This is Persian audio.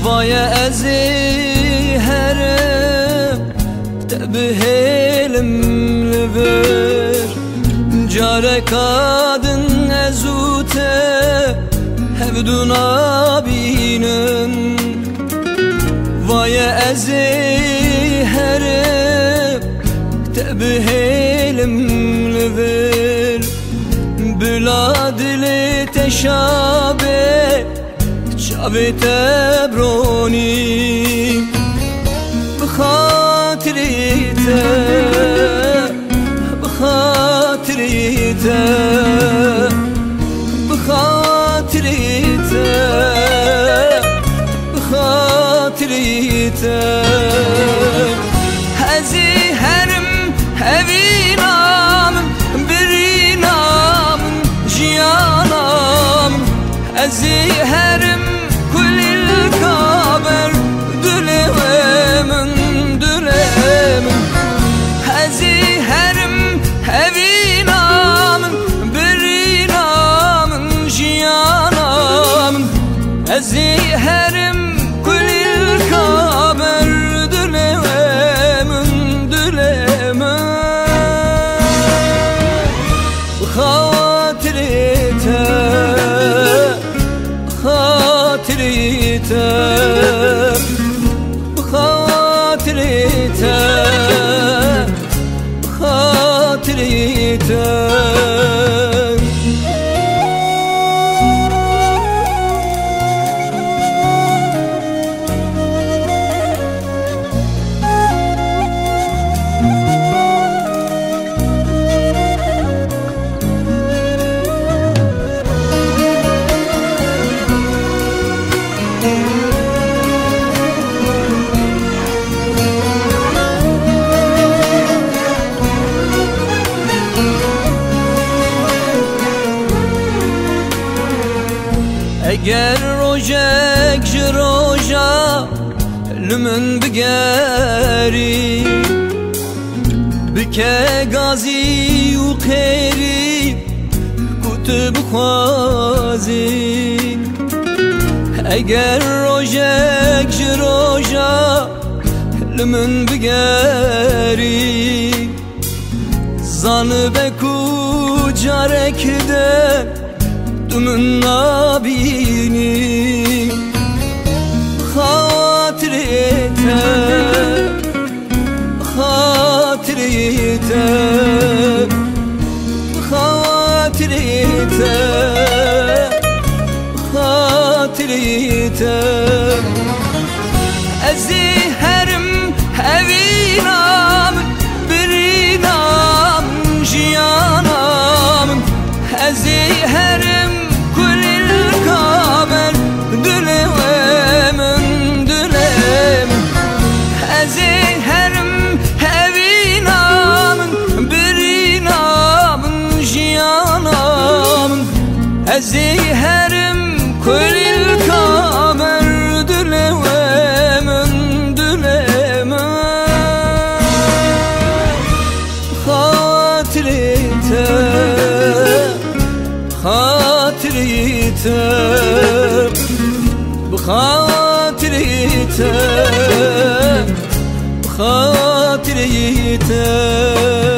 وای از هرم تبهلم لبر جاره کادن ازوته هفدون آبینن وای از هرم تبهلم لبر بلا دل تشابه شابه تبرونی بخاطری ته بخاطری ته بخاطری ته بخاطری ته هزی هرم هوی نامم بری نامم جیانم هزی هرم كل الكابر دلمن دلمن هزي هرم هبي نامن بري نامن جيانام هزي هرم كل الكابر دلمن دلمن بخاطرته خاطرته بخاطرته بخاطرته اگر روجك جروجا لمن بقاري بكا غازي وخيري كتب خوازي اگر روجك جروجا لمن بقاري ظنبك وجارك ده دمن نابيني خاطرته خاطرته خاطرته خاطرته ازي هرم هوي نام بري نام جيانام ازي هرم كل الكابر دلمن دلمن ازي هرم هوي نام بري نام جيانام ازي هرم كل الكابر دلمن دلمن خاطرته خاطرته بخاطرته بخاطرته